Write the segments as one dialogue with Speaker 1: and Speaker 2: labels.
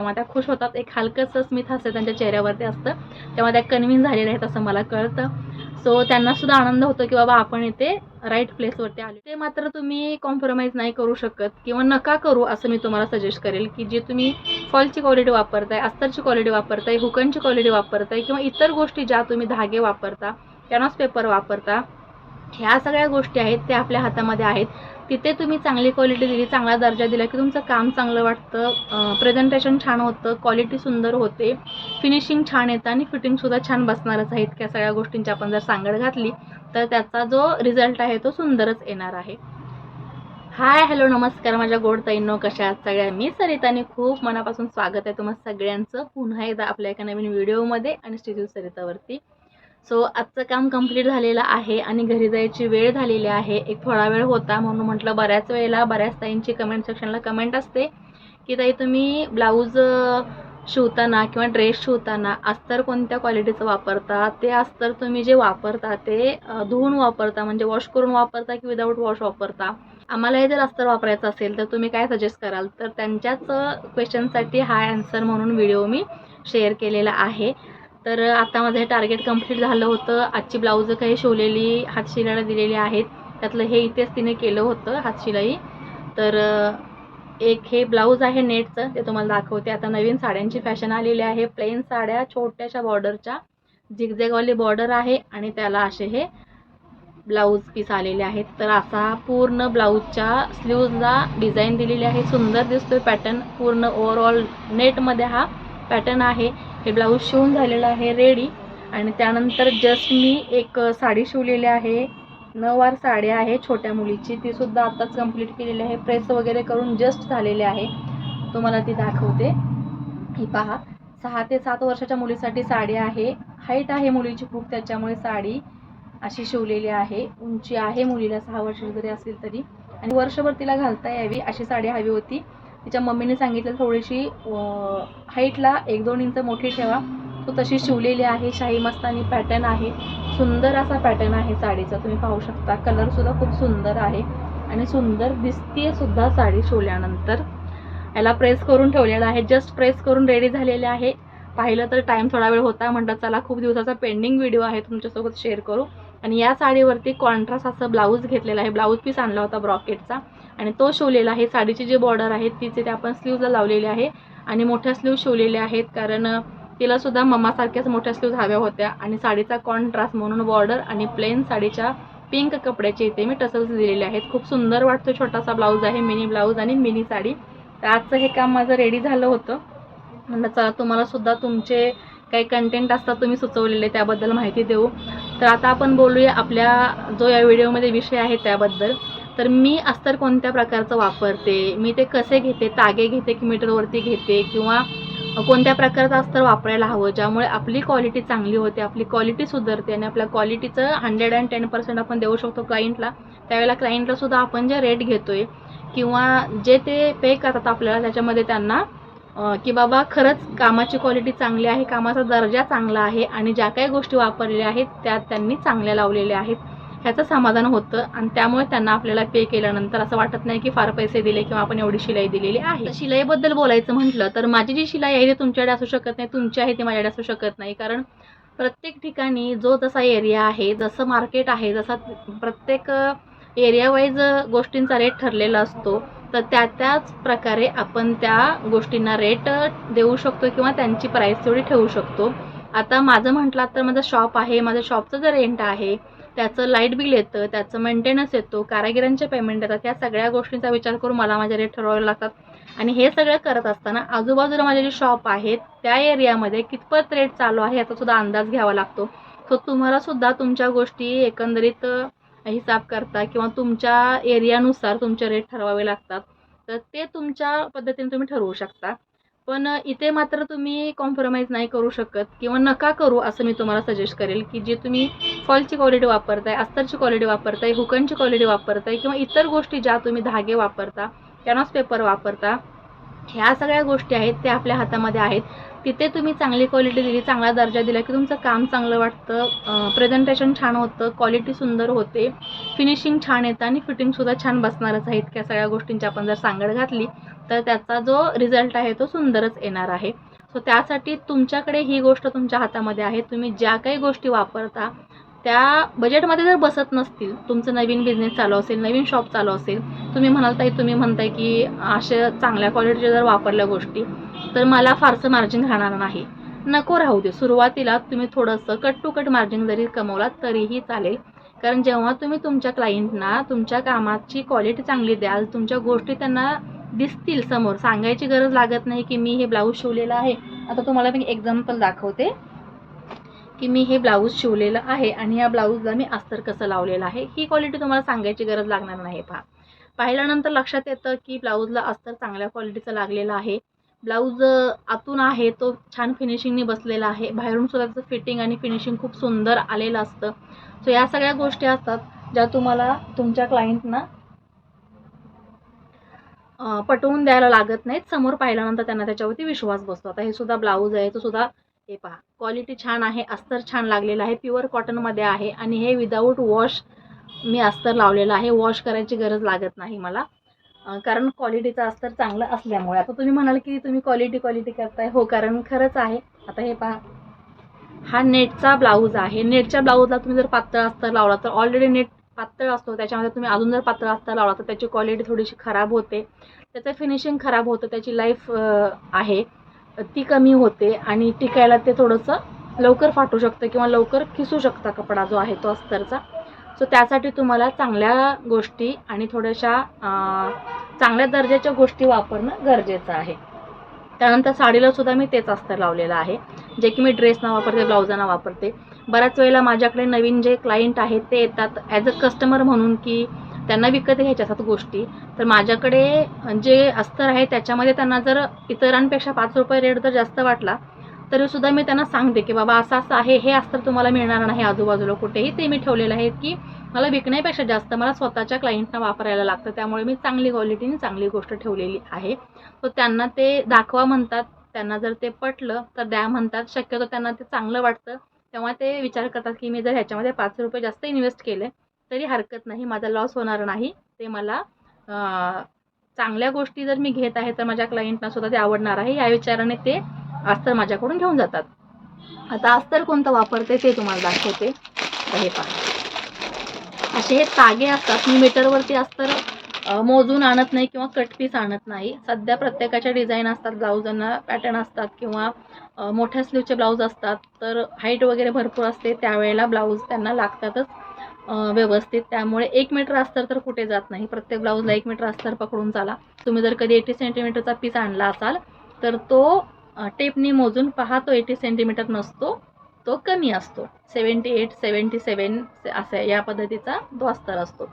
Speaker 1: तेव्हा त्या खुश होतात, एक हलकंसं स्मित हास्य त्यांच्या चेहऱ्यावरती असतं, तेव्हा त्या कन्व्हिन्स झालेल्या आहेत असं मला कळतं. सो त्यांना सुद्धा आनंद होतो की बाबा आपण इथे राईट प्लेसवरती आलो. ते मात्र तुम्ही कॉम्प्रोमाइज नाही करू शकत किंवा नका करू असं मी तुम्हाला सजेस्ट करेल की जे तुम्ही फॉलची क्वालिटी वापरताय, अस्तरची क्वालिटी वापरताय, हुकनची क्वालिटी वापरताय किंवा इतर गोष्टी ज्या तुम्ही धागे वापरता, कॅनव्हास पेपर वापरता, ह्या सगळ्या गोष्टी आहेत त्या आपल्या हातामध्ये आहेत. तिथे तुम्ही चांगली क्वालिटी दिली, चांगला दर्जा दिला की तुमचं काम चांगलं वाटतं, प्रेझेंटेशन छान होतं, क्वालिटी सुंदर होते, फिनिशिंग छान येतं आणि फिटिंगसुद्धा छान बसणारच आहे. इतक्या सगळ्या गोष्टींची आपण जर सांगड घातली तर त्याचा जो रिझल्ट आहे तो सुंदरच येणार आहे. हाय हॅलो नमस्कार माझ्या गोड ताईंनो, कशा आहात सगळ्या? मी सरिता आणि खूप मनापासून स्वागत आहे तुम्हा सगळ्यांचं पुन्हा एकदा आपल्या एका नवीन व्हिडिओमध्ये आणि स्टुडिओ सरितावरती. सो आजचं काम कंप्लीट झालेलं आहे आणि घरी जायची वेळ झालेली आहे. एक थोडा वेळ होता म्हणून म्हटलं बऱ्याच वेळेला बऱ्याच ताईंची कमेंट सेक्शनला कमेंट असते की ताई तुम्ही ब्लाऊज शिवताना किंवा ड्रेस शिवताना अस्तर कोणत्या क्वालिटीचं वापरता, ते अस्तर तुम्ही जे वापरता ते धुवून वापरता म्हणजे वॉश करून वापरता की विदाऊट वॉश वापरता, आम्हाला हे जर अस्तर वापरायचं असेल तर तुम्ही काय सजेस्ट कराल? तर त्यांच्याच क्वेश्चनसाठी हा आन्सर म्हणून व्हिडिओ मी शेअर केलेला आहे. तर आता माझं हे टार्गेट कंप्लीट झालं होतं. आजची ब्लाऊज काही शिवलेली हातशिलाईला दिलेली आहेत, त्यातलं हे इथेच तिने केलं होतं हातशिलाई. तर एक हे ब्लाऊज आहे नेटचं, ते तुम्हाला दाखवते. आता नवीन साड्यांची फॅशन आलेली आहे, प्लेन साड्या छोट्याशा बॉर्डरच्या, झिगझॅगवाली बॉर्डर आहे आणि त्याला असे हे ब्लाऊज पीस आलेले आहेत. तर असा पूर्ण ब्लाऊजच्या स्लीव्जला डिझाईन दिलेली आहे, सुंदर दिसतोय पॅटर्न. पूर्ण ओव्हरऑल नेटमध्ये हा पॅटर्न आहे. हे ब्लाऊज शिवून झालेलं आहे रेडी. आणि त्यानंतर जस्ट मी एक साडी शिवलेली आहे, नऊवार साडी आहे छोट्या मुलीची, ती सुद्धा आताच कंप्लीट केलेली आहे, प्रेस वगैरे करून जस्ट झालेली आहे. तुम्हाला ती दाखवते. ही पहा, 6 ते 7 वर्षाच्या मुलीसाठी साडी आहे. हाईट आहे मुलीची खूप, त्याच्यामुळे साडी अशी शिवलेली आहे. उंची आहे मुलीला 6 वर्षाची जरी असेल तरी, आणि वर्षभर तिला घालता यावी अशी साडी हवी होती. तिच्या मम्मीने सांगितलं थोडीशी हाईटला 1-2 इंच मोठी ठेवा, तो तशी शिवलेली आहे. शाही मस्तानी पॅटर्न आहे, सुंदर असा पॅटर्न आहे साडीचा, तुम्ही पाहू शकता. कलरसुद्धा खूप सुंदर आहे आणि सुंदर दिसते सुद्धा साडी शिवल्यानंतर. याला प्रेस करून ठेवलेलं आहे, जस्ट प्रेस करून रेडी झालेले आहे. पाहिलं तर टाईम थोडा वेळ होता, म्हटलं चला खूप दिवसाचा पेंडिंग व्हिडिओ आहे तुमच्यासोबत शेअर करू. आणि या साडीवरती कॉन्ट्रास्ट असं ब्लाऊज घेतलेला आहे, ब्लाऊज पीस आणला होता ब्रॉकेटचा आणि तो शिवलेला आहे. साडीची जी बॉर्डर आहे तीच ते आपण स्लीव्जला लावलेली आहे आणि मोठ्या स्लीव शिवलेल्या आहेत, कारण तिला सुद्धा मम्मासारख्याच मोठ्या स्लीव्ज हव्या होत्या. आणि साडीचा कॉन्ट्रास्ट म्हणून बॉर्डर आणि प्लेन साडीच्या पिंक कपड्याचे इथे मी टसल्स दिलेले आहेत. खूप सुंदर वाटतो, छोटासा ब्लाऊज आहे, मिनी ब्लाऊज आणि मिनी साडी. तर आजचं हे काम माझं रेडी झालं होतं. म्हणलं चला तुम्हाला सुद्धा तुमचे काही कंटेंट असतात तुम्ही सुचवलेले, त्याबद्दल माहिती देऊ. तर आता आपण बोलूया आपल्या जो या व्हिडिओमध्ये विषय आहे त्याबद्दल. तर मी अस्तर कोणत्या प्रकारचं वापरते, मी ते कसे घेते, तागे घेते की मीटरवरती घेते, किंवा कोणत्या प्रकारचं अस्तर वापरायला हवं ज्यामुळे आपली क्वालिटी चांगली होते, आपली क्वालिटी सुधारते आणि आपल्या क्वालिटीचं 110% आपण देऊ शकतो क्लायंटला. त्यावेळेला क्लायंटला सुद्धा आपण जे रेट घेतोय किंवा जे ते पे करतात आपल्याला, त्याच्यामध्ये त्यांना की बाबा खरंच कामाची क्वालिटी चांगली आहे, कामाचा दर्जा चांगला आहे आणि ज्या काही गोष्टी वापरलेल्या आहेत त्या त्यांनी चांगल्या लावलेल्या आहेत ह्याचं समाधान होतं. आणि त्यामुळे त्यांना आपल्याला पे केल्यानंतर असं वाटत नाही की फार पैसे दिले किंवा आपण एवढी शिलाई दिलेली आहे. तर शिलाईबद्दल बोलायचं म्हटलं तर माझी जी शिलाई आहे ती तुमच्याकडे असू शकत नाही, तुमची आहे ती माझ्याकडे असू शकत नाही, कारण प्रत्येक ठिकाणी जो जसा एरिया आहे, जसं मार्केट आहे, जसा प्रत्येक एरिया वाईज गोष्टींचा रेट ठरलेला असतो. तर त्याच प्रकारे आपण त्या गोष्टींना रेट देऊ शकतो किंवा त्यांची प्राईस तेवढी ठेवू शकतो. आता माझं म्हटलं तर माझं शॉप आहे, माझं शॉपचं जर रेंट आहे, त्याचं लाईट बिल येतं, त्याचं मेंटेनन्स येतो, कारागिरांचे पेमेंट येतात, या सगळ्या गोष्टींचा विचार करून मला माझे रेट ठरवावे लागतात. आणि हे सगळं करत असताना आजूबाजूला माझे जे शॉप आहेत त्या एरियामध्ये कितपत रेट चालू आहे याचा सुद्धा अंदाज घ्यावा लागतो. सो तुम्हाला सुद्धा तुमच्या गोष्टी एकंदरीत हिसाब करता किंवा तुमच्या एरियानुसार तुमचे रेट ठरवावे लागतात. तर ते तुमच्या पद्धतीने तुम्ही ठरवू शकता. पण इथे मात्र तुम्ही कॉम्प्रोमाइज नाही करू शकत किंवा नका करू असं मी तुम्हाला सजेस्ट करेल की जे तुम्ही फॉलची क्वालिटी वापरताय, अस्तरची क्वालिटी वापरताय, हुकनची क्वालिटी वापरताय किंवा इतर गोष्टी ज्या तुम्ही धागे वापरता, कॅनव्हास पेपर वापरता, ह्या सगळ्या गोष्टी आहेत त्या आपल्या हातामध्ये आहेत. तिथे तुम्ही चांगली क्वालिटी दिली, चांगला दर्जा दिला की तुमचं काम चांगलं वाटतं, प्रेझेंटेशन छान होतं, क्वालिटी सुंदर होते, फिनिशिंग छान येतं आणि फिटिंगसुद्धा छान बसणारच आहे. इतक्या सगळ्या गोष्टींची आपण जर सांगड घातली तर त्याचा जो रिझल्ट आहे तो सुंदरच येणार आहे. सो त्यासाठी तुमच्याकडे ही गोष्ट तुमच्या हातामध्ये आहे. तुम्ही ज्या काही गोष्टी वापरता त्या बजेटमध्ये जर बसत नसतील, तुमचं नवीन बिझनेस चालू असेल, नवीन शॉप चालू असेल, तुम्ही म्हणताय की अशा चांगल्या क्वालिटीच्या जर वापरल्या गोष्टी तर मला फारसं मार्जिन राहणार नाही. नको राहू दे. सुरुवातीला तुम्ही थोडंसं कट टू कट मार्जिन जरी कमवलात तरीही चालेल. कारण जेव्हा तुम्ही तुमच्या क्लायंटना तुमच्या कामाची क्वालिटी चांगली द्याल, तुमच्या गोष्टी त्यांना दिसतील समोर, सांगायची गरज लागत नाही की मी हे ब्लाऊज शिवलेलं आहे. आता तुम्हाला मी एक्झाम्पल दाखवते की मी हे ब्लाऊज शिवलेलं आहे आणि या ब्लाऊजला मी अस्तर कसं लावलेलं आहे. ही क्वालिटी तुम्हाला सांगायची गरज लागणार नाही. पाहिल्यानंतर लक्षात येतं की ब्लाऊजला अस्तर चांगल्या क्वालिटीचं लागलेलं आहे. ब्लाऊज आतून आहे तो छान फिनिशिंगनी बसलेला आहे. बाहेरून सुद्धा त्याचं फिटिंग आणि फिनिशिंग खूप सुंदर आलेलं असतं. सो या सगळ्या गोष्टी असतात ज्या तुम्हाला तुमच्या क्लायंटना पटवून द्यायला लागत नाहीत. समोर पाहिल्यानंतर त्यांना त्याच्यावरती विश्वास बसतो. आता हे सुद्धा ब्लाऊज आहे, तो सुद्धा हे पहा, क्वालिटी छान आहे, अस्तर छान लागलेलं आहे, प्युअर कॉटनमध्ये आहे आणि हे विदाऊट वॉश मी अस्तर लावलेलं आहे. वॉश करायची गरज लागत नाही मला, कारण क्वालिटीचं अस्तर चांगलं असल्यामुळे. आता तुम्ही म्हणाल की तुम्ही क्वालिटी करताय. हो, कारण खरंच आहे. आता हे पहा, हा नेटचा ब्लाऊज आहे. नेटच्या ब्लाऊजला तुम्ही जर पातळ अस्तर लावला तर ऑलरेडी नेट पातळ असतो, त्याच्यामध्ये तुम्ही अजून जर पातळ अस्तर लावला तर त्याची क्वालिटी थोडीशी खराब होते, त्याचं फिनिशिंग खराब होतं, त्याची लाईफ आहे ती कमी होते आणि टिकायला ते थोडंसं लवकर फाटू शकतं किंवा लवकर खिसू शकता कपडा जो आहे तो अस्तरचा. सो त्यासाठी तुम्हाला चांगल्या गोष्टी आणि थोड्याशा चांगल्या दर्जाच्या गोष्टी वापरणं गरजेचं आहे. त्यानंतर साडीला सुद्धा मी तेच अस्तर लावलेलं आहे, जे की मी ड्रेसना वापरते, ब्लाऊजांना वापरते. बऱ्याच वेळेला माझ्याकडे नवीन जे क्लायंट आहेत ते येतात ॲज अ कस्टमर म्हणून की त्यांना विकत घ्यायच्या असतात गोष्टी. तर माझ्याकडे जे अस्तर आहे त्याच्यामध्ये त्यांना जर इतरांपेक्षा 5 रुपये रेट जर जास्त वाटला तरीसुद्धा मी त्यांना सांगते की बाबा असं असं आहे, हे अस्तर तुम्हाला मिळणार नाही आजूबाजूला कुठेही. ते मी ठेवलेलं आहे की मला विकण्यापेक्षा जास्त मला स्वतःच्या क्लायंटना वापरायला लागतं, त्यामुळे मी चांगली क्वालिटीने चांगली गोष्ट ठेवलेली आहे. तर त्यांना ते दाखवा म्हणतात, त्यांना जर ते पटलं तर द्या म्हणतात. शक्यतो त्यांना ते चांगलं वाटतं तेव्हा ते विचार करतात की मी जर ह्याच्यामध्ये 5 रुपये जास्त इन्व्हेस्ट केले तरी हरकत नाही, माझा लॉस होणार नाही. ते मला चांगल्या गोष्टी जर मी घेत आहे तर माझ्या क्लायंटना सुद्धा ते आवडणार आहे, या विचाराने ते अस्तर माझ्याकडून घेऊन जातात. आता अस्तर कोणतं वापरते ते तुम्हाला दाखवते. हे पहा, असे हे तागे असतात. मी मीटरवरती अस्तर मोजून आणत नाही किंवा कट पीस आणत नाही. सध्या प्रत्येकाच्या डिझाईन असतात, ब्लाऊजांना पॅटर्न असतात किंवा मोठ्या स्लीवचे ब्लाऊज असतात, तर हाईट वगैरे भरपूर असते, त्यावेळेला ब्लाऊज त्यांना लागतातच व्यवस्थित. त्यामुळे 1 मीटर अस्तर तर कुठे जात नाही. प्रत्येक ब्लाऊजला 1 मीटर अस्तर पकडून चाला. तुम्ही जर कधी 80 सेंटीमीटरचा पीस आणला असाल तर तो टेपनी मोजून पहा, तो 80 सेंटीमीटर नसतो, तो कमी असतो. 78, 77 असं या पद्धतीचा तो अस्तर असतो.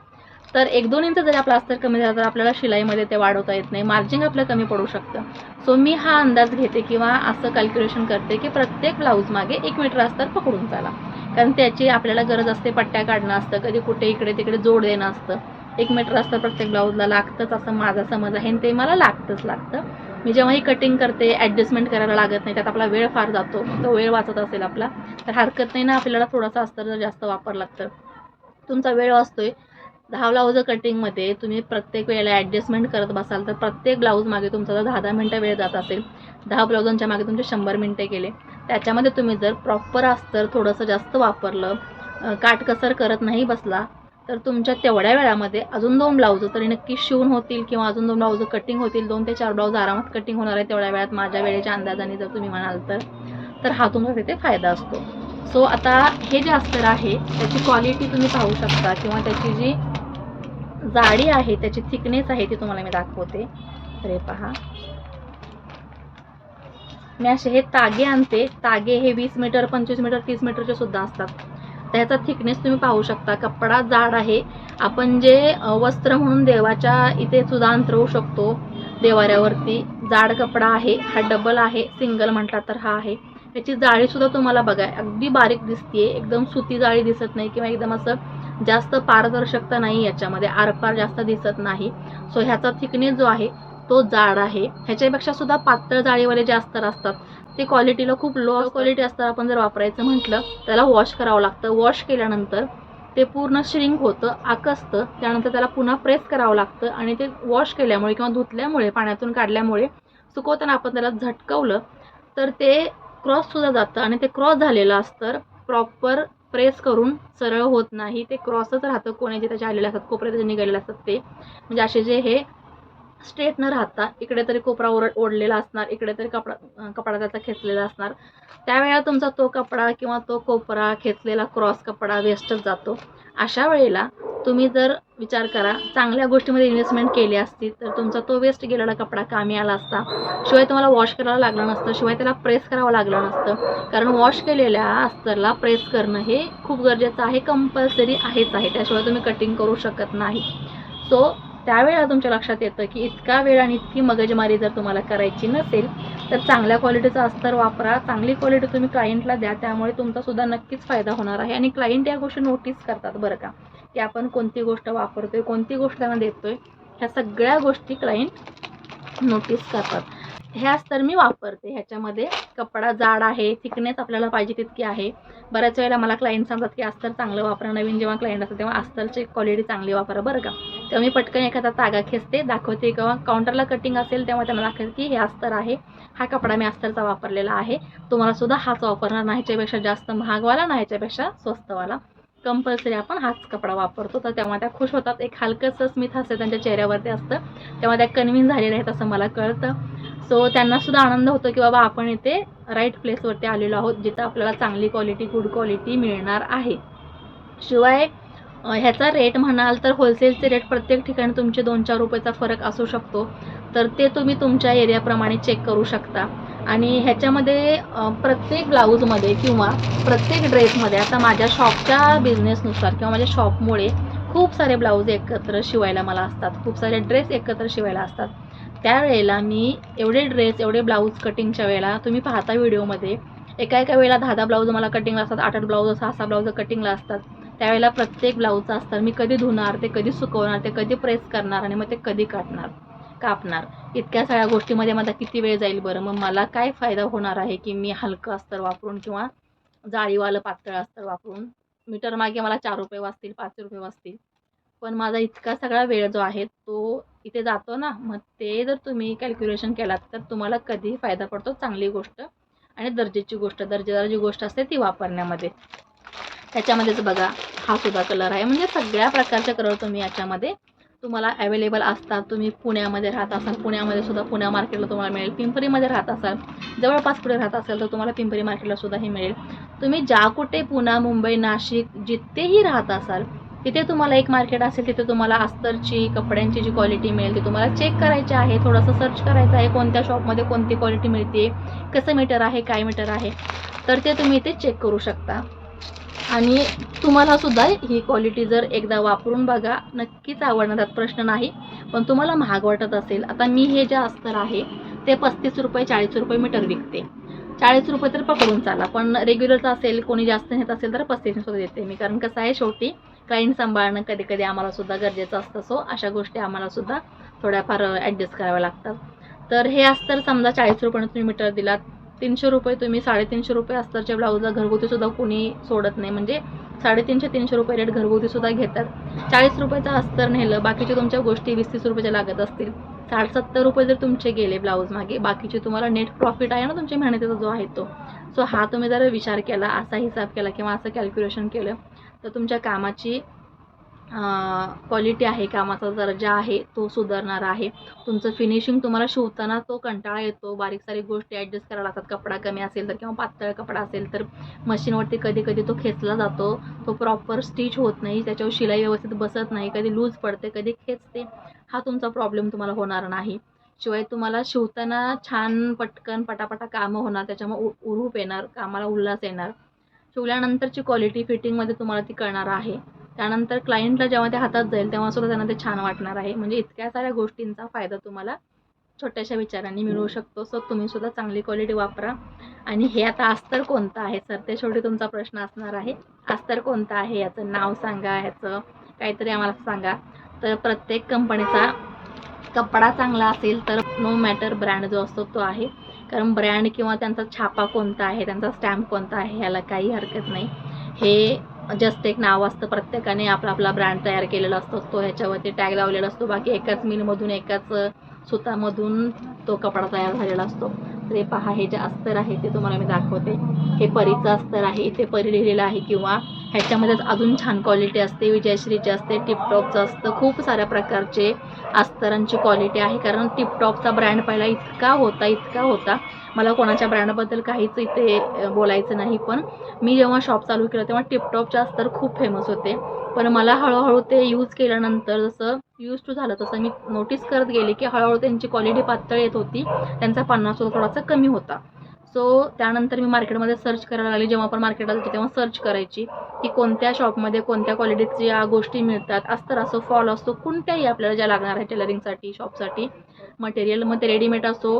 Speaker 1: तर 1-2 इंच जरी आपला अस्तर कमी झाला तर आपल्याला शिलाईमध्ये ते वाढवता येत नाही, मार्जिन आपलं कमी पडू शकतं. सो मी हा अंदाज घेते किंवा असं कॅल्क्युलेशन करते की प्रत्येक ब्लाऊज मागे 1 मीटर अस्तर पकडून चाला, कारण त्याची आपल्याला गरज असते. पट्ट्या काढणं असतं, कधी कुठे इकडे तिकडे जोड देणं असतं. 1 मीटर अस्तर प्रत्येक ब्लाऊजला लागतंच असं माझा समज आहे आणि ते मला लागतं. मी जेव्हाही कटिंग करते ॲडजस्टमेंट करायला लागत नाही, त्यात आपला वेळ फार जातो. तो वेळ वाचत असेल आपला तर हरकत नाही ना, आपल्याला थोडासा अस्तर जर जास्त वापरला तर तुमचा वेळ असतोय. 10 ब्लाऊज कटिंगमध्ये तुम्ही प्रत्येक वेळेला ॲडजस्टमेंट करत बसाल तर प्रत्येक ब्लाऊज मागे तुमचा जर 10-10 मिनटं वेळ जात असेल, 10 ब्लाऊजांच्या मागे तुमचे 100 मिनटं गेले. त्याच्यामध्ये तुम्ही जर प्रॉपर अस्तर थोडंसं जास्त वापरलं, काटकसर करत नाही बसला तर तुमच्या तेवढ्या वेळामध्ये अजून 2 ब्लाऊज तरी नक्की शिवून होतील किंवा अजून 2 ब्लाऊज कटिंग होतील. 2 ते 4 ब्लाऊज आरामात कटिंग होणार आहे तेवढ्या वेळात, माझ्या वेळेच्या अंदाजाने जर तुम्ही म्हणाल तर हा तुमचा तिथे फायदा असतो. सो आता हे जे अस्तर आहे त्याची क्वालिटी तुम्ही पाहू शकता किंवा त्याची जी जाडी आहे, त्याची थिकनेस आहे ती तुम्हाला मी दाखवते. अरे पहा, मी असे हे तागे आणते. तागे हे 20 मीटर, 25 मीटर, 30 मीटरचे सुद्धा असतात. त्याचा थिकनेस तुम्ही पाहू शकता. कपडा जाड आहे. आपण जे वस्त्र म्हणून देवाच्या इथे सुद्धा अंतरवू शकतो, देवाऱ्यावरती जाड कपडा आहे. हा डबल आहे, सिंगल म्हटला तर हा आहे. याची जाळी सुद्धा तुम्हाला बघा अगदी बारीक दिसते, एकदम सुती जाळी दिसत नाही किंवा एकदम असं जास्त पारदर्शकता नाही याच्यामध्ये, आरपार जास्त दिसत नाही. सो ह्याचा थिकनेस जो आहे तो जाड आहे. ह्याच्यापेक्षा सुद्धा पातळ जाळीवाले जे अस्तर असतात ते क्वालिटीला खूप लो क्वालिटी अस्तर आपण जर वापरायचं म्हटलं त्याला वॉश करावं लागतं. वॉश केल्यानंतर ते पूर्ण श्रिंक होतं, आकसतं. त्यानंतर त्याला पुन्हा प्रेस करावं लागतं आणि ते वॉश केल्यामुळे किंवा धुतल्यामुळे, पाण्यातून काढल्यामुळे, सुकवताना आपण त्याला झटकवलं तर ते क्रॉससुद्धा जातं आणि ते क्रॉस झालेलं असतं. प्रॉपर प्रेस करून सरळ होत नाही, ते क्रॉसच राहतं. कोणे जे त्याचे आलेले असतात, कोपरे त्याचे निघालेले असतात ते, म्हणजे असे जे हे स्ट्रेट न राहता इकडे तरी कोपरा ओढलेला असणार, इकडे तरी कपडा त्याचा खेचलेला असणार. त्यावेळेला तुमचा तो कपडा किंवा तो कोपरा खेचलेला क्रॉस कपडा वेस्टच जातो. अशा वेळेला तुम्ही जर विचार करा, चांगल्या गोष्टीमध्ये इन्व्हेस्टमेंट केली असती तर तुमचा तो वेस्ट गेलेला कपडा कामी आला असता. शिवाय तुम्हाला वॉश करायला लागलं नसतं, शिवाय त्याला प्रेस करावं लागलं नसतं. कारण वॉश केलेल्या अस्तरला प्रेस करणं हे खूप गरजेचं आहे, कंपल्सरी आहेच आहे. त्याशिवाय तुम्ही कटिंग करू शकत नाही. सो त्यावेळेला तुमच्या लक्षात येतं की इतका वेळ आणि इतकी मगजमारी जर तुम्हाला करायची नसेल तर चांगल्या क्वालिटीचा अस्तर वापरा. चांगली क्वालिटी तुम्ही क्लायंटला द्या, त्यामुळे तुमचासुद्धा नक्कीच फायदा होणार आहे. आणि क्लायंट या गोष्टी नोटीस करतात बरं का, की आपण कोणती गोष्ट वापरतोय, कोणती गोष्ट त्यांना देतोय, ह्या सगळ्या गोष्टी क्लायंट नोटीस करतात. हे अस्तर मी वापरते, ह्याच्यामध्ये कपडा जाड आहे, थिकनेस आपल्याला पाहिजे तितकी आहे. बऱ्याच वेळेला मला क्लायंट सांगतात की अस्तर चांगलं वापरा. नवीन जेव्हा क्लायंट असतात तेव्हा अस्तरची क्वालिटी चांगली वापरा बरं का. तेव्हा मी पटकन एखादा तागा खेचते, दाखवते, किंवा काउंटरला कटिंग असेल तेव्हा त्यांना दाखवते की हे अस्तर आहे, हा कपडा मी अस्तरचा वापरलेला आहे, तुम्हाला सुद्धा हाच वापरणार नाही, ह्याच्यापेक्षा जास्त महागवाला नाही, ह्याच्यापेक्षा स्वस्तवाला. कंपल्सरी आपण हाच कपडा वापरतो. तर तेव्हा त्या खुश होतात. एक हलकंसं स्मित हास्य त्यांच्या चेहऱ्यावरती असतं, तेव्हा त्या कन्व्हिन्स झालेल्या आहेत असं मला कळतं. सो त्यांनासुद्धा आनंद होतो की बाबा आपण इथे राईट प्लेसवरती आलेलो आहोत, जिथं आपल्याला चांगली क्वालिटी, गुड क्वालिटी मिळणार आहे. शिवाय ह्याचा रेट म्हणाल तर होलसेलचे रेट प्रत्येक ठिकाणी तुमचे 2-4 रुपयाचा फरक असू शकतो. तर ते तुम्ही तुमच्या एरियाप्रमाणे चेक करू शकता. आणि ह्याच्यामध्ये प्रत्येक ब्लाऊजमध्ये किंवा प्रत्येक ड्रेसमध्ये, आता माझ्या शॉपच्या बिझनेसनुसार किंवा माझ्या शॉपमुळे खूप सारे ब्लाऊज एकत्र शिवायला मला असतात, खूप सारे ड्रेस एकत्र शिवायला असतात. त्यावेळेला मी एवढे ड्रेस, एवढे ब्लाऊज कटिंगच्या वेळेला तुम्ही पाहता व्हिडिओमध्ये, एका वेळेला 10-10 ब्लाऊज मला कटिंगला असतात, 8-8 ब्लाऊज, 6-6 ब्लाऊज कटिंगला असतात. त्यावेळेला प्रत्येक ब्लाऊजचा अस्तर मी कधी धुणार, ते कधी सुकवणार, ते कधी प्रेस करणार आणि मग ते कधी कापणार, इतक्या सगळ्या गोष्टीमध्ये माझा किती वेळ जाईल बरं. मग मला काय फायदा होणार आहे की मी हलकं अस्तर वापरून किंवा जाळीवालं पातळ अस्तर वापरून मीटर मागे मला 4 रुपये वाचतील, 5 रुपये वाचतील, पण माझा इतका सगळा वेळ जो आहे तो इथे जातो ना. मग ते जर तुम्ही कॅल्क्युलेशन केलात तर तुम्हाला कधीही फायदा पडतो, चांगली गोष्ट आणि दर्जेची गोष्ट, दर्जेदार जी गोष्ट असते ती वापरण्यामध्ये. त्याच्यामध्येच बघा, हा सुद्धा कलर आहे, म्हणजे सगळ्या प्रकारचे कलर तुम्ही याच्यामध्ये तुम्हाला अवेलेबल असतात. तुम्ही पुण्यामध्ये राहत असाल, पुण्यामध्ये सुद्धा पुणे मार्केटला तुम्हाला मिळेल. पिंपरीमध्ये राहत असाल, जवळपास कुठे राहत असाल तर तुम्हाला पिंपरी मार्केटला सुद्धा हे मिळेल. तुम्ही ज्या कुठे पुणे, मुंबई, नाशिक जिथेही राहत असाल तिथे तुम्हाला एक मार्केट असेल, तिथे तुम्हाला अस्तरची, कपड्यांची जी क्वालिटी मिळेल ती तुम्हाला चेक करायची आहे, थोडंसं सर्च करायचं आहे, कोणत्या शॉपमध्ये कोणती क्वालिटी मिळते, कसं मीटर आहे, काय मीटर आहे, तर ते तुम्ही इथे चेक करू शकता. आणि तुम्हाला सुद्धा ही क्वालिटी जर एकदा वापरून बघा, नक्कीच आवडणार, त्यात प्रश्न नाही. पण तुम्हाला महाग वाटत असेल, आता मी हे जे अस्तर आहे ते 35 रुपये, 40 रुपये मीटर विकते. 40 रुपये तर पकडून चाला, पण रेग्युलरचं असेल, कोणी जास्त नेत असेल तर 35 सुद्धा देते मी. कारण कसं आहे, शेवटी क्लायंट सांभाळणं कधी कधी आम्हाला सुद्धा गरजेचं असतं. सो अशा गोष्टी आम्हाला सुद्धा थोड्याफार ॲडजस्ट कराव्या लागतात. तर हे अस्तर समजा 40 रुपयानं तुम्ही मीटर दिलात, 300 रुपये तुम्ही, 350 रुपये अस्तरच्या ब्लाऊजला घरगुती सुद्धा कोणी सोडत नाही, म्हणजे 350-300 रुपये रेट घरगुती सुद्धा घेतात. 40 रुपयाचं अस्तर नेलं, बाकीच्या तुमच्या गोष्टी 20-30 रुपयाच्या लागत असतील, 60-70 रुपये जर तुमचे गेले ब्लाऊज मागे, बाकीचे तुम्हाला नेट प्रॉफिट आहे ना तुमच्या मेहनतीचा जो आहे तो. सो हा तुम्ही जर विचार केला, असा हिसाब केला किंवा असं कॅल्क्युलेशन केलं तर तुमच्या कामाची क्वालिटी आहे, कामाचा दर्जा आहे तो सुधारणार आहे. तुमचं फिनिशिंग, तुम्हाला शिवताना तो कंटाळा येतो, बारीक सारीक गोष्टी ॲडजस्ट करायला लागतात. कपडा कमी असेल तर किंवा पातळ कपडा असेल तर मशीनवरती कधी कधी तो खेचला जातो, तो प्रॉपर स्टिच होत नाही, त्याच्यावर शिलाई व्यवस्थित बसत नाही, कधी लूज पडते, कधी खेचते. हा तुमचा प्रॉब्लेम तुम्हाला होणार नाही. शिवाय तुम्हाला शिवताना छान पटकन पटापटा कामं होणार, त्याच्यामुळे उरूप येणार, कामाला उल्हास येणार. शिवल्यानंतरची क्वालिटी फिटिंगमध्ये तुम्हाला ती कळणार आहे. त्यानंतर क्लायंटला जेव्हा ते हातात जाईल तेव्हा सुद्धा त्यांना ते छान वाटणार आहे. म्हणजे इतक्या साऱ्या गोष्टींचा फायदा तुम्हाला छोट्याशा विचारांनी मिळू शकतो. सो तुम्ही सुद्धा चांगली क्वालिटी वापरा. आणि हे आता अस्तर कोणतं आहे सर, ते शेवटी तुमचा प्रश्न असणार आहे. अस्तर कोणतं आहे, याचं नाव सांगा, ह्याचं काहीतरी आम्हाला सांगा. तर प्रत्येक कंपनीचा कपडा चांगला असेल तर नो मॅटर ब्रँड जो असतो तो आहे. कारण ब्रँड किंवा त्यांचा छापा कोणता आहे, त्यांचा स्टॅम्प कोणता आहे, ह्याला काही हरकत नाही. हे जस्ट एक नाव असतं, प्रत्येकाने आपला आपला ब्रँड तयार केलेला असतो, तो ह्याच्यावरती टॅग लावलेला असतो, बाकी एकाच मिलमधून एकाच सुतामधून तो कपडा तयार झालेला असतो. तर हे पहा, हे जे अस्तर आहे ते तुम्हाला मी दाखवते. हे परीचं अस्तर आहे, इथे परी लिहिलेलं आहे, किंवा ह्याच्यामध्येच अजून छान क्वालिटी असते, विजयश्रीची असते, टिपटॉपचं असतं, खूप साऱ्या प्रकारचे अस्तरांची क्वालिटी आहे. कारण टिपटॉपचा ब्रँड पहिला इतका होता, मला कोणाच्या ब्रँडबद्दल काहीच इथे बोलायचं नाही, पण मी जेव्हा शॉप चालू केलं तेव्हा टिपटॉपचे अस्तर खूप फेमस होते. पण मला हळूहळू ते यूज केल्यानंतर जसं यूज टू झालं तसं मी नोटीस करत गेले की हळूहळू त्यांची क्वालिटी पातळ येत होती, त्यांचा पन्ना थोडासा कमी होता. सो त्यानंतर मी मार्केटमध्ये सर्च करायला लागले. जेव्हा पण मार्केटला जायचे तेव्हा सर्च करायची की कोणत्या शॉपमध्ये कोणत्या क्वालिटीच्या गोष्टी मिळतात, अस्तर असो, फॉल असो, कोणत्याही आपल्याला ज्या लागणार आहे टेलरिंगसाठी, शॉपसाठी मटेरियल, मग ते रेडीमेड असो,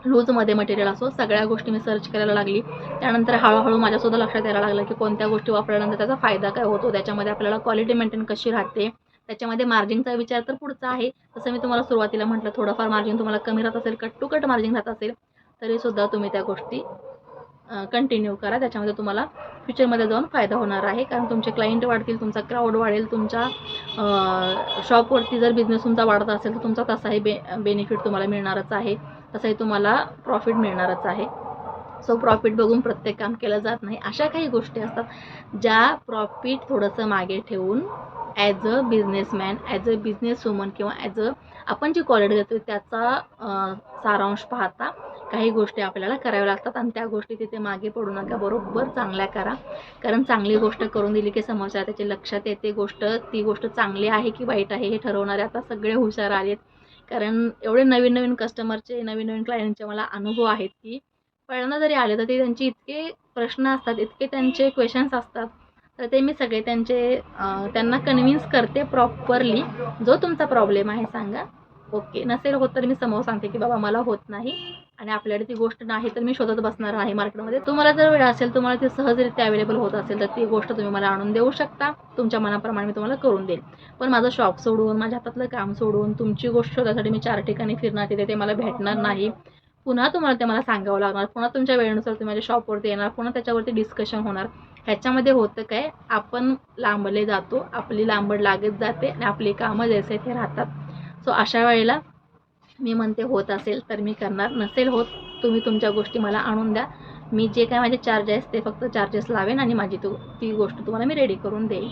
Speaker 1: लूजमध्ये मटेरियल असो, सगळ्या गोष्टी मी सर्च करायला लागली. त्यानंतर हळूहळू माझ्यासुद्धा लक्षात यायला लागलं की कोणत्या गोष्टी वापरल्यानंतर त्याचा फायदा काय होतो, त्याच्यामध्ये आपल्याला क्वालिटी मेंटेन कशी राहते, त्याच्यामध्ये मार्जिनचा विचार तर पुढचा आहे. जसं मी तुम्हाला सुरुवातीला म्हटलं, थोडंफार मार्जिन तुम्हाला कमी राहत असेल, कट टू कट मार्जिन राहत असेल, तरीसुद्धा तुम्ही त्या गोष्टी कंटिन्यू करा. त्याच्यामध्ये तुम्हाला फ्युचरमध्ये जाऊन फायदा होणार आहे. कारण तुमचे क्लायंट वाढतील, तुमचा क्राऊड वाढेल, तुमच्या शॉपवरती जर बिझनेस तुमचा वाढत असेल तर तुमचा तसाही बेनिफिट तुम्हाला मिळणारच आहे, तसाही तुम्हाला प्रॉफिट मिळणारच आहे. सो प्रॉफिट बघून प्रत्येक काम केलं जात नाही. अशा काही गोष्टी असतात ज्या प्रॉफिट थोडंसं मागे ठेवून as a businessman, as a business woman, किंवा ॲज अ आपण जी क्वालिटी देतो त्याचा सारांश पाहता काही गोष्टी आपल्याला कराव्या लागतात. आणि त्या गोष्टी तिथे मागे पडू नका, बरोबर चांगल्या करा. कारण चांगली गोष्ट करून दिली की समोरच्या त्याच्या लक्षात येते ती गोष्ट चांगली आहे की वाईट आहे हे ठरवणारे आता सगळे हुशार आलेत. कारण एवढे नवीन कस्टमरचे, नवीन क्लायंटचे मला अनुभव आहेत की पहिल्यांदा जरी आले तर ते त्यांचे इतके प्रश्न असतात, इतके त्यांचे क्वेश्चन्स असतात, तर ते मी सगळे त्यांना कन्व्हिन्स करते प्रॉपरली. जो तुमचा प्रॉब्लेम आहे सांगा, ओके, नसेल होत तर मी समोर सांगते की बाबा मला होत नाही आणि आपल्याकडे ती गोष्ट नाही तर मी शोधत बसणार आहे मार्केटमध्ये. तुम्हाला जर वेळ असेल, तुम्हाला ती सहजरित्या अवेलेबल होत असेल तर ती गोष्ट तुम्ही मला आणून देऊ शकता, तुमच्या मनाप्रमाणे मी तुम्हाला करून देईल. पण माझं शॉप सोडून, माझ्या हातातलं काम सोडून तुमची गोष्ट शोधासाठी मी 4 ठिकाणी फिरणार, तिथे ते मला भेटणार नाही. पुन्हा तुम्हाला ते मला सांगावं लागणार, पुन्हा तुमच्या वेळेनुसार तुम्ही माझ्या शॉपवरती येणार, पुन्हा त्याच्यावरती डिस्कशन होणार. ह्याच्यामध्ये होतं काय, आपण लांबले जातो, आपली लांबड लागत जाते आणि आपली कामं जैसे ते राहतात. सो अशा वेळेला मी म्हणते होत असेल तर मी करणार, नसेल होत तुम्ही तुमच्या गोष्टी मला आणून द्या. मी जे काय माझे चार्जेस ते फक्त चार्जेस लावेन आणि माझी ती गोष्ट तुम्हाला मी रेडी करून देईन.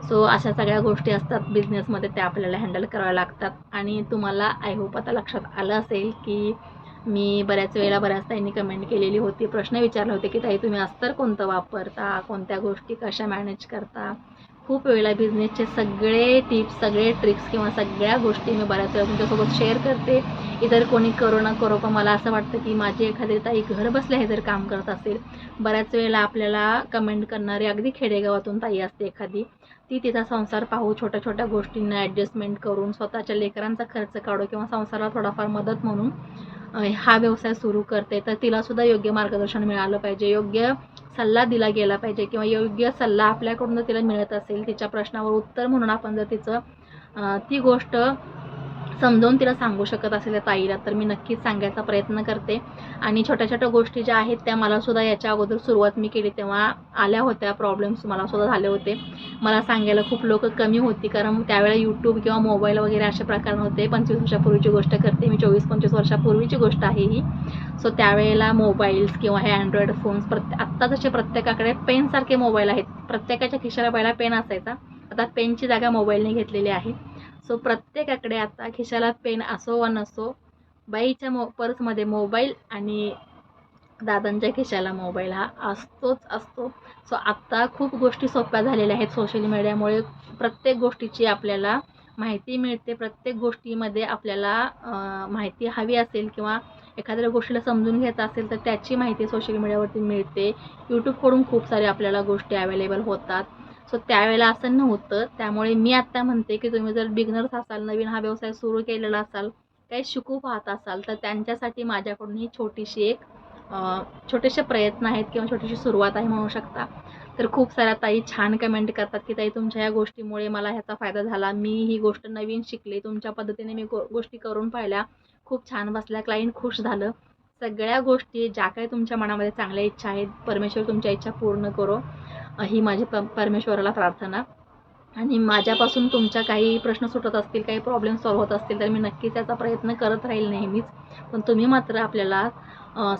Speaker 1: सो अशा सगळ्या गोष्टी असतात बिझनेसमध्ये, त्या आपल्याला हँडल कराव्या लागतात. आणि तुम्हाला आय होप आता लक्षात आलं असेल की मी बऱ्याच ताईंनी कमेंट केलेली होती, प्रश्न विचारले होते की ताई तुम्ही अस्तर कोणतं वापरता, कोणत्या गोष्टी कशा मॅनेज करता. खूप वेळेला बिझनेसचे सगळे टिप्स, सगळे ट्रिक्स किंवा सगळ्या गोष्टी मी बऱ्याच वेळा तुमच्यासोबत शेअर करते. इतर कोणी करो ना करो, पण मला असं वाटतं की माझी एखादी ताई घर बसल्या हे जर काम करत असेल, बऱ्याच वेळेला आपल्याला कमेंट करणारी अगदी खेडेगावातून ताई असते एखादी, ती तिचा संसार पाहू, छोट्या छोट्या गोष्टींना ॲडजस्टमेंट करून स्वतःच्या लेकरांचा खर्च काढू किंवा संसाराला थोडाफार मदत म्हणून हा व्यवसाय सुरू करते. तर तिलासुद्धा योग्य मार्गदर्शन मिळालं पाहिजे, योग्य सल्ला दिला गेला पाहिजे, किंवा योग्य सल्ला आपल्याकडून जर तिला मिळत असेल, तिच्या प्रश्नावर उत्तर म्हणून आपण जर ती गोष्ट समजावून तिला सांगू शकत असेल त्या ताईला, तर मी नक्कीच सांगायचा प्रयत्न करते. आणि छोट्या छोट्या गोष्टी ज्या आहेत त्या मलासुद्धा याच्या अगोदर सुरुवात मी केली तेव्हा आल्या होत्या, प्रॉब्लेम्स मलासुद्धा झाले होते. मला सांगायला खूप लोक कमी होती, कारण त्यावेळेला यूट्यूब किंवा मोबाईल वगैरे अशा प्रकार नव्हते. 25 वर्षापूर्वीची गोष्ट करते मी, 24-25 वर्षापूर्वीची गोष्ट आहे ही. सो त्यावेळेला मोबाईल्स किंवा हे अँड्रॉइड फोन्स आत्ता जसे प्रत्येकाकडे पेनसारखे मोबाईल आहेत, प्रत्येकाच्या खिशाला पहिला पेन असायचा, आता पेनची जागा मोबाईलने घेतलेली आहे. सो प्रत्येकाकडे आता खिशाला पेन असो वा नसो, बाईच्या पर्समध्ये मोबाईल आणि दादांच्या खिशाला मोबाईल हा असतो. सो आत्ता खूप गोष्टी सोप्या झालेल्या आहेत सोशल मीडियामुळे. प्रत्येक गोष्टीची आपल्याला माहिती मिळते, प्रत्येक गोष्टीमध्ये आपल्याला माहिती हवी असेल किंवा एखाद्या गोष्टीला समजून घ्यायचं असेल तर त्याची माहिती सोशल मीडियावरती मिळते. यूट्यूबकडून खूप साऱ्या आपल्याला गोष्टी अवेलेबल होतात. सो त्यावेळेला असं नव्हतं. त्यामुळे मी आत्ता म्हणते की तुम्ही जर बिगनर्स असाल, नवीन हा व्यवसाय सुरू केलेला असाल, काही शिकू पाहत असाल, तर त्यांच्यासाठी माझ्याकडून ही छोटेसे प्रयत्न आहेत किंवा छोटीशी सुरुवात आहे म्हणू शकता. तर खूप साऱ्या ताई छान कमेंट करतात की ताई तुमच्या या गोष्टीमुळे मला ह्याचा फायदा झाला, मी ही गोष्ट नवीन शिकले, तुमच्या पद्धतीने मी गोष्टी करून पाहिल्या, खूप छान बसल्या, क्लायंट खुश झालं. सगळ्या गोष्टी ज्या काही तुमच्या मनामध्ये चांगल्या इच्छा आहेत, परमेश्वर तुमच्या इच्छा पूर्ण करो. ही माझी परमेश्वराला प्रार्थना. आणि माझ्यापासून तुमच्या काही प्रश्न सुटत असतील, काही प्रॉब्लेम सॉल्व्ह होत असतील तर मी नक्कीच त्याचा प्रयत्न करत राहील नेहमीच. पण तुम्ही मात्र आपल्याला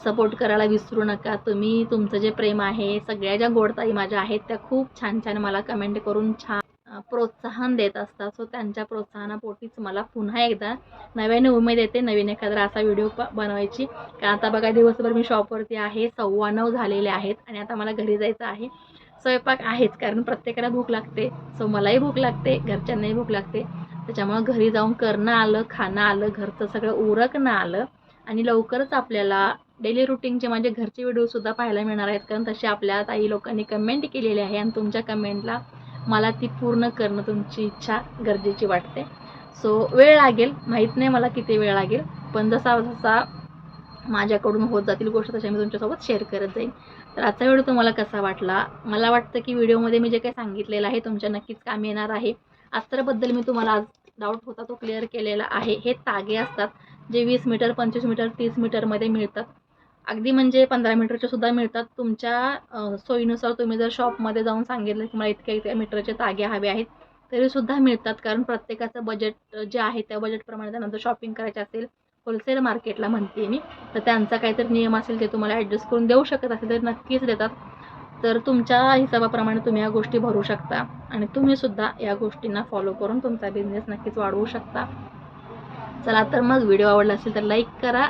Speaker 1: सपोर्ट करायला विसरू नका. तुम्ही तुमचं जे प्रेम आहे, सगळ्या ज्या गोडताई माझ्या आहेत त्या खूप छान छान मला कमेंट करून छान प्रोत्साहन देत असतात. सो त्यांच्या प्रोत्साहनापोटीच मला पुन्हा एकदा नव्याने उमेद येते नवीन एखादा असा व्हिडिओ बनवायची. कारण आता बघा दिवसभर मी शॉपवरती आहे, 9:15 झालेले आहेत आणि आता मला घरी जायचं आहे. स्वयंपाक आहेच कारण प्रत्येकाला भूक लागते. सो मलाही भूक लागते, घरच्यांनाही भूक लागते. त्याच्यामुळं घरी जाऊन करणं आलं, खाणं आलं, घरचं सगळं उरकणं आलं आणि लवकरच आपल्याला डेली रुटीनचे माझे घरचे व्हिडिओसुद्धा पाहायला मिळणार आहेत. कारण तसे आपल्या ताई लोकांनी कमेंट केलेले आहे आणि तुमच्या कमेंटला मला ती पूर्ण करणं तुमची इच्छा गरजेची वाटते. सो वेळ लागेल, माहीत नाही मला किती वेळ लागेल, पण जसा जसा माझ्याकडून होत जातील गोष्ट तशा मी तुमच्यासोबत शेअर करत जाईन. तर आजचा व्हिडिओ तुम्हाला कसा वाटला? मला वाटतं की व्हिडिओमध्ये मी जे काही सांगितलेलं आहे तुमच्या नक्कीच कामी येणार आहे. अस्तरबद्दल मी तुम्हाला आज डाऊट होता तो क्लिअर केलेला आहे. हे तागे असतात जे 20 मीटर, 25 मीटर, 30 मीटरमध्ये मिळतात. अगदी म्हणजे 15 मीटरचे सुद्धा मिळतात. तुमच्या सोयीनुसार तुम्ही जर शॉपमध्ये जाऊन सांगितलं की मला इतक्या इतक्या मीटरचे तागे हवे आहेत तरीसुद्धा मिळतात. कारण प्रत्येकाचं बजेट जे आहे त्या बजेटप्रमाणे त्यानंतर शॉपिंग करायचे असेल, होलसेल मार्केटला म्हणते मी, तर त्यांचा काहीतरी नियम असेल ते तुम्हाला ॲडजस्ट करून देऊ शकत असेल तर नक्कीच देतात. तर तुमच्या हिशोबाप्रमाणे तुम्ही या गोष्टी भरू शकता आणि तुम्हीसुद्धा या गोष्टींना फॉलो करून तुमचा बिझनेस नक्कीच वाढवू शकता. चला तर मग व्हिडिओ आवडला असेल तर लाईक करा.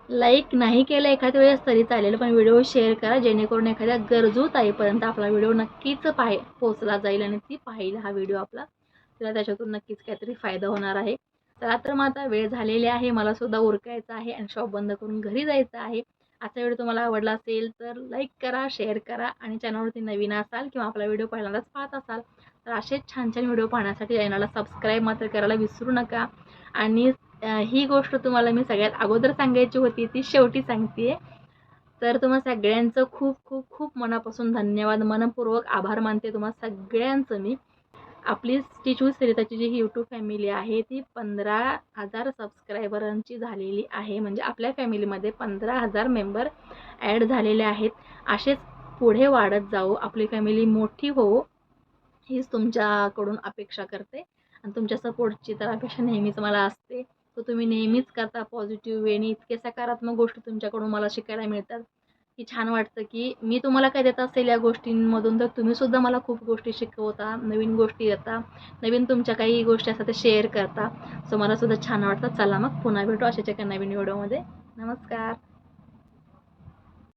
Speaker 1: लाईक नाही केलं एखाद्या वेळेस तरी चालेल, पण व्हिडिओ शेअर करा जेणेकरून एखाद्या गरजू ताईपर्यंत आपला व्हिडिओ नक्कीच पोचला जाईल आणि ती पाहिल हा व्हिडिओ आपला, तिला त्याच्यातून नक्कीच काहीतरी फायदा होणार आहे. चला तर मग आता वेळ झालेली आहे, मला सुद्धा उरकायचं आहे आणि शॉप बंद करून घरी जायचं आहे. आजचा व्हिडिओ तुम्हाला आवडला असेल तर लाईक करा, शेअर करा आणि चॅनलवरती नवीन असाल किंवा आपला व्हिडिओ पहिल्यांदाच पाहत असाल तर असेच छान छान व्हिडिओ पाहण्यासाठी चॅनलला सबस्क्राईब मात्र करायला विसरू नका. आणि ही गोष्ट तुम्हाला मी सगळ्यात अगोदर सांगायची होती ती शेवटी सांगते. तर तुम्हा सगळ्यांचं खूप खूप खूप मनापासून धन्यवाद, मनपूर्वक आभार मानते तुम्हा सगळ्यांचं मी. आपली स्टिच विथ सरिताची जी यूट्यूब फॅमिली आहे ती 15,000 सबस्क्रायबरांची झालेली आहे. म्हणजे आपल्या फॅमिलीमध्ये 15,000 मेंबर ॲड झालेले आहेत. असेच पुढे वाढत जाऊ, आपली फॅमिली मोठी होऊ हीच तुमच्याकडून अपेक्षा करते आणि तुमच्या सपोर्टची तर अपेक्षा नेहमीच मला असते. तर तुम्ही नेहमीच करता पॉझिटिव्ह वेनी, इतके सकारात्मक गोष्टी तुमच्याकडून मला शिकायला मिळतात की छान वाटतं की मी तुम्हाला काय देत असेल या गोष्टींमधून तर तुम्हीसुद्धा मला खूप गोष्टी शिकवता, नवीन गोष्टी देता, नवीन तुमच्या काही गोष्टी असतात त्या शेअर करता. सो मलासुद्धा छान वाटतं. चला मग पुन्हा भेटू अशाच एका नवीन व्हिडिओमध्ये. नमस्कार.